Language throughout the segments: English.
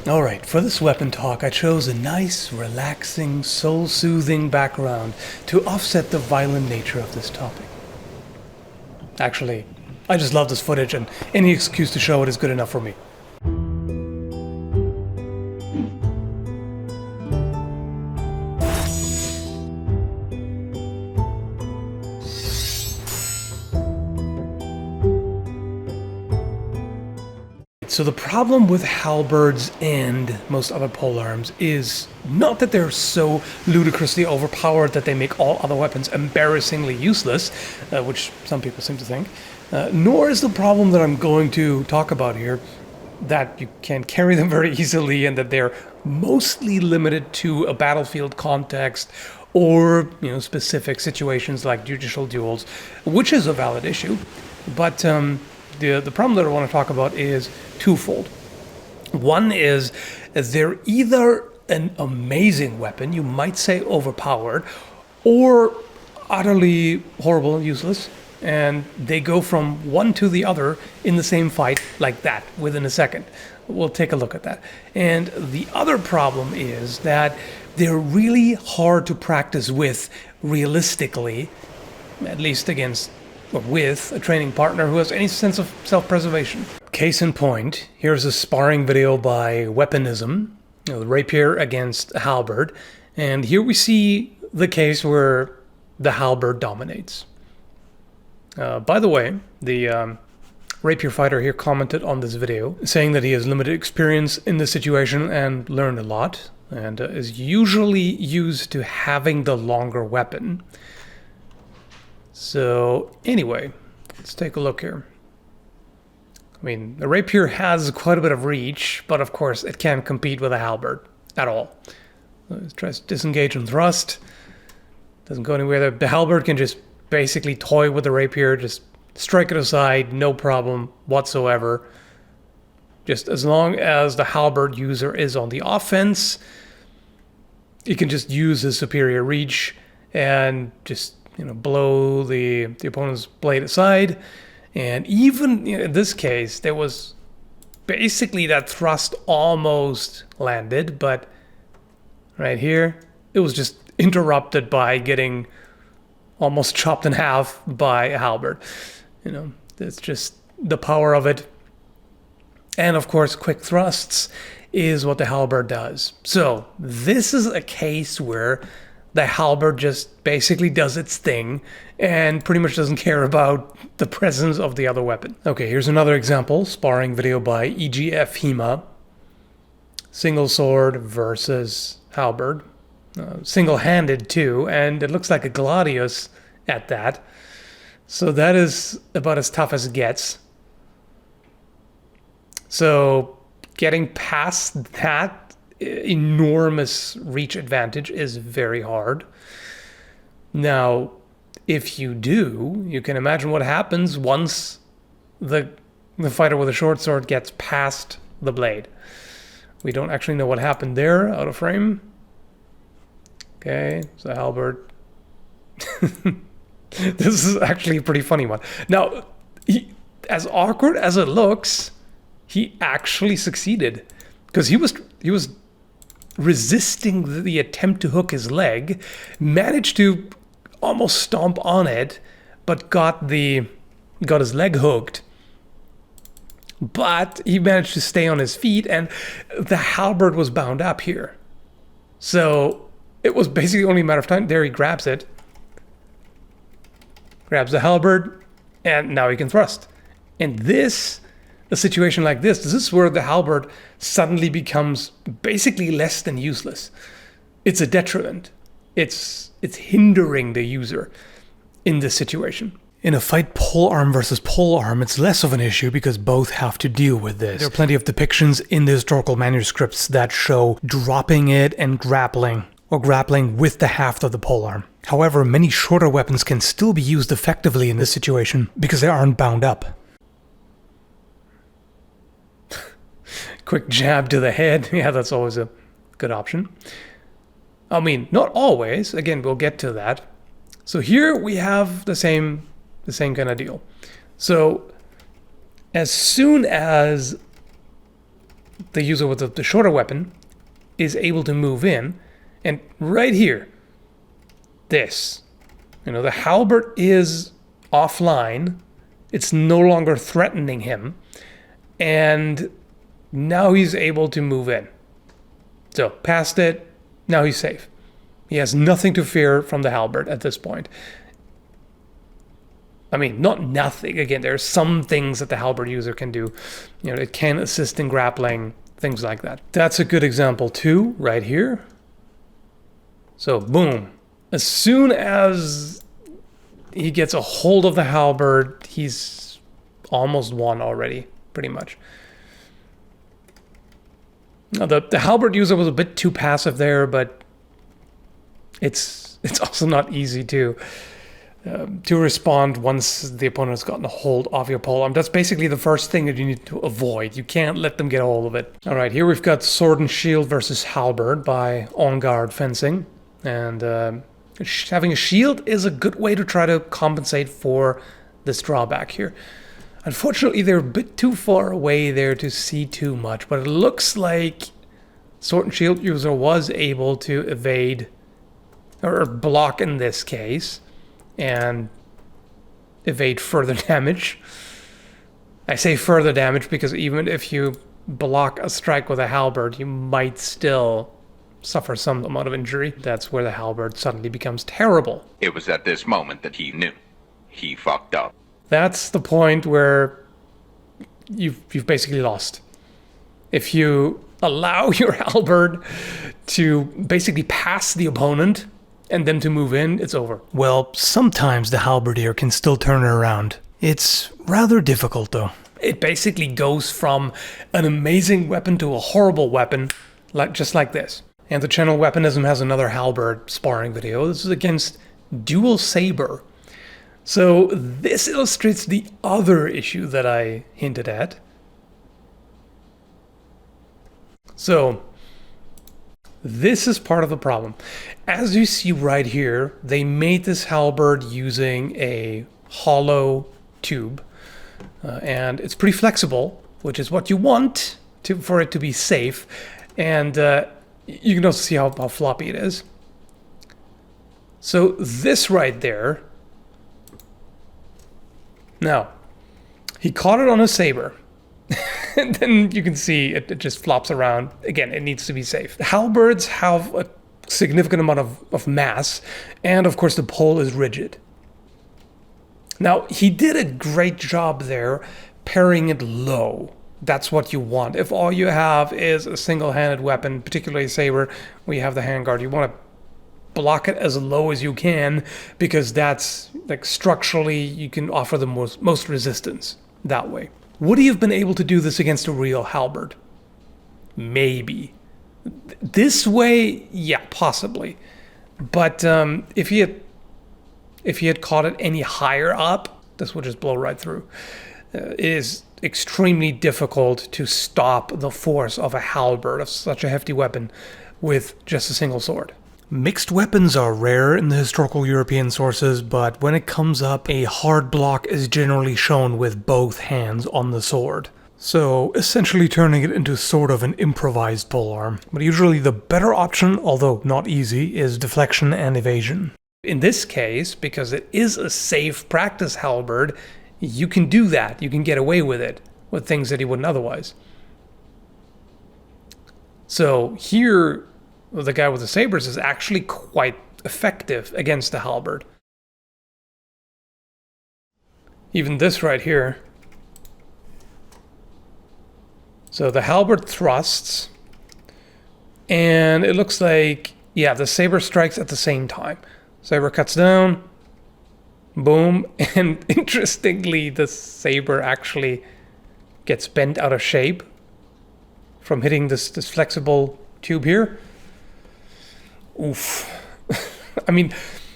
Alright, for this weapon talk I chose a nice, relaxing, soul-soothing background to offset the violent nature of this topic. Actually, I just love this footage and any excuse to show it is good enough for me. So the problem with halberds and most other polearms is not that they're so ludicrously overpowered that they make all other weapons embarrassingly useless, which some people seem to think, nor is the problem that I'm going to talk about here that you can carry them very easily and that they're mostly limited to a battlefield context or, specific situations like judicial duels, which is a valid issue, but the problem that I want to talk about is twofold. One is they're either an amazing weapon, you might say overpowered, or utterly horrible and useless, and they go from one to the other in the same fight like that within a second. We'll take a look at that. And the other problem is that they're really hard to practice with realistically, at least against or with a training partner who has any sense of self-preservation. Case in point, here's a sparring video by Weaponism, the rapier against a halberd, and here we see the case where the halberd dominates. By the way, the rapier fighter here commented on this video, saying that he has limited experience in this situation and learned a lot, and is usually used to having the longer weapon. So anyway, let's take a look here. I mean, the rapier has quite a bit of reach, but of course it can't compete with a halberd at all. It tries to disengage and thrust. Doesn't go anywhere. The halberd can just basically toy with the rapier, just strike it aside, no problem whatsoever. Just as long as the halberd user is on the offense, he can just use his superior reach and just blow the opponent's blade aside. And even in this case, there was basically that thrust almost landed, but right here, it was just interrupted by getting almost chopped in half by a halberd. It's just the power of it. And of course, quick thrusts is what the halberd does. So this is a case where the halberd just basically does its thing and pretty much doesn't care about the presence of the other weapon. Okay, here's another example, sparring video by EGF HEMA. Single sword versus halberd. Single-handed too, and it looks like a gladius at that. So that is about as tough as it gets. So getting past that enormous reach advantage is very hard. Now, if you do, you can imagine what happens once the fighter with a short sword gets past the blade. We don't actually know what happened there, out of frame. Okay, so Halberd. This is actually a pretty funny one. Now, as awkward as it looks, he actually succeeded, because he was resisting the attempt to hook his leg, managed to almost stomp on it, but got his leg hooked. But he managed to stay on his feet, and the halberd was bound up here. So it was basically only a matter of time. There he grabs it, grabs the halberd, and now he can thrust. And a situation like this is where the halberd suddenly becomes basically less than useless. It's a detriment. It's hindering the user in this situation. In a fight polearm versus polearm, it's less of an issue because both have to deal with this. There are plenty of depictions in the historical manuscripts that show dropping it and grappling, or grappling with the haft of the polearm. However, many shorter weapons can still be used effectively in this situation because they aren't bound up. Quick jab to the head. Yeah, that's always a good option. I mean, not always. Again, we'll get to that. So here we have the same kind of deal. So as soon as the user with the shorter weapon is able to move in, and right here, this, the halberd is offline. It's no longer threatening him, and now he's able to move in. So past it, now he's safe. He has nothing to fear from the halberd at this point. I mean, not nothing. Again, there are some things that the halberd user can do. It can assist in grappling, things like that. That's a good example too, right here. So boom. As soon as he gets a hold of the halberd, he's almost won already, pretty much. Now, the halberd user was a bit too passive there, but it's also not easy to respond once the opponent has gotten a hold of your polearm. That's basically the first thing that you need to avoid. You can't let them get a hold of it. All right, here we've got Sword and Shield versus Halberd by En Garde Fencing. And having a shield is a good way to try to compensate for this drawback here. Unfortunately, they're a bit too far away there to see too much, but it looks like Sword and Shield user was able to evade, or block in this case, and evade further damage. I say further damage because even if you block a strike with a halberd, you might still suffer some amount of injury. That's where the halberd suddenly becomes terrible. It was at this moment that he knew. He fucked up. That's the point where you've basically lost. If you allow your halberd to basically pass the opponent and then to move in, it's over. Well, sometimes the halberdier can still turn it around. It's rather difficult though. It basically goes from an amazing weapon to a horrible weapon, just like this. And the channel Weaponism has another halberd sparring video. This is against dual saber. So this illustrates the other issue that I hinted at. So this is part of the problem. As you see right here, they made this halberd using a hollow tube. And it's pretty flexible, which is what you want for it to be safe. And you can also see how floppy it is. So this right there. Now, he caught it on a saber. And then you can see it just flops around. Again, it needs to be safe. Halberds have a significant amount of mass, and of course the pole is rigid. Now, he did a great job there parrying it low. That's what you want. If all you have is a single-handed weapon, particularly a saber, where you have the handguard, you want to block it as low as you can, because that's, like, structurally, you can offer the most resistance that way. Would he have been able to do this against a real halberd? Maybe. This way, yeah, possibly. But if he had caught it any higher up, this would just blow right through. It is extremely difficult to stop the force of a halberd, of such a hefty weapon, with just a single sword. Mixed weapons are rare in the historical European sources, but when it comes up, a hard block is generally shown with both hands on the sword. So, essentially turning it into sort of an improvised polearm. But usually the better option, although not easy, is deflection and evasion. In this case, because it is a safe practice halberd, you can do that. You can get away with it, with things that you wouldn't otherwise. So here, the guy with the sabers is actually quite effective against the halberd. Even this right here. So the halberd thrusts, and it looks like, yeah, the saber strikes at the same time. Saber cuts down, boom, and interestingly, the saber actually gets bent out of shape from hitting this flexible tube here. Oof. I mean,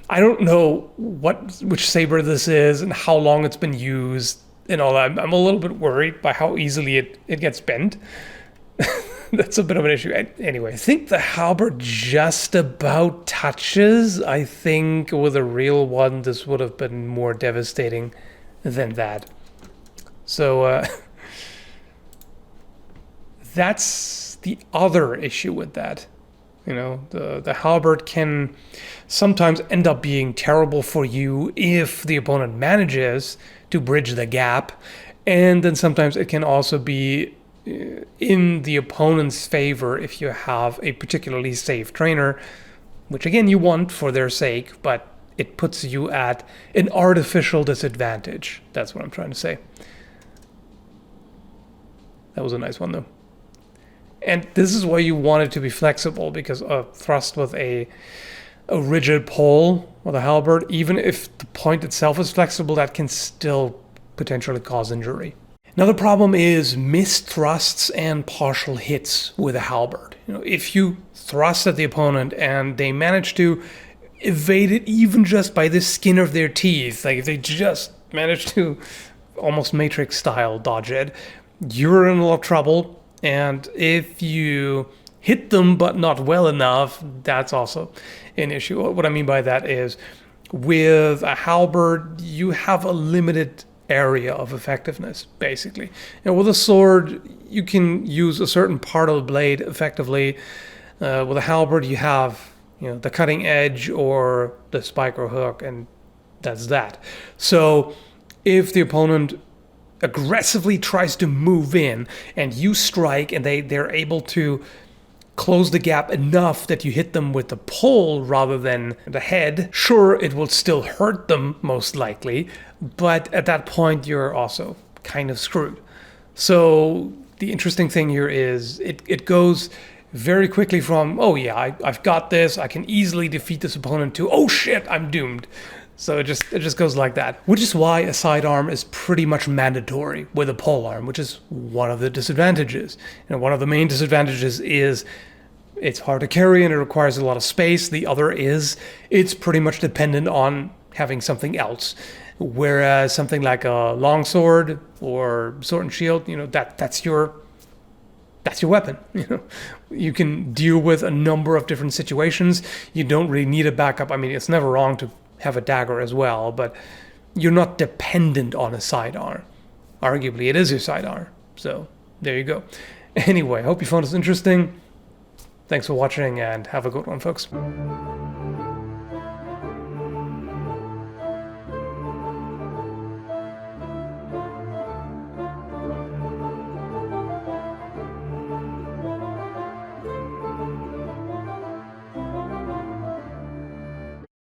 I don't know which saber this is and how long it's been used and all that. I'm a little bit worried by how easily it gets bent. That's a bit of an issue. Anyway, I think the halberd just about touches. I think with a real one, this would have been more devastating than that. So, that's the other issue with that. You know, the halberd can sometimes end up being terrible for you if the opponent manages to bridge the gap, and then sometimes it can also be in the opponent's favor if you have a particularly safe trainer, which again you want for their sake, but it puts you at an artificial disadvantage. That's what I'm trying to say. That was a nice one though. And this is why you want it to be flexible, because a thrust with a rigid pole with a halberd, even if the point itself is flexible, that can still potentially cause injury. Another problem is missed thrusts and partial hits with a halberd. You know, if you thrust at the opponent and they manage to evade it even just by the skin of their teeth, like if they just manage to almost Matrix style dodge it, you're in a lot of trouble. And if you hit them but not well enough, that's also an issue. What I mean by that is, with a halberd, you have a limited area of effectiveness, basically. And with a sword, you can use a certain part of the blade effectively. With a halberd, you have, you know, the cutting edge or the spike or hook, and that's that. So if the opponent aggressively tries to move in and you strike and they're able to close the gap enough that you hit them with the pole rather than the head, sure, it will still hurt them most likely, but at that point you're also kind of screwed. So the interesting thing here is it goes very quickly from, oh yeah, I've got this, I can easily defeat this opponent, to, oh shit, I'm doomed. So it just goes like that, which is why a sidearm is pretty much mandatory with a polearm, which is one of the disadvantages. And one of the main disadvantages is it's hard to carry and it requires a lot of space. The other is it's pretty much dependent on having something else. Whereas something like a longsword or sword and shield, you know, that's your weapon. You know, you can deal with a number of different situations. You don't really need a backup. I mean, it's never wrong to have a dagger as well, but you're not dependent on a sidearm. Arguably, it is your sidearm. So there you go. Anyway, I hope you found this interesting. Thanks for watching and have a good one, folks.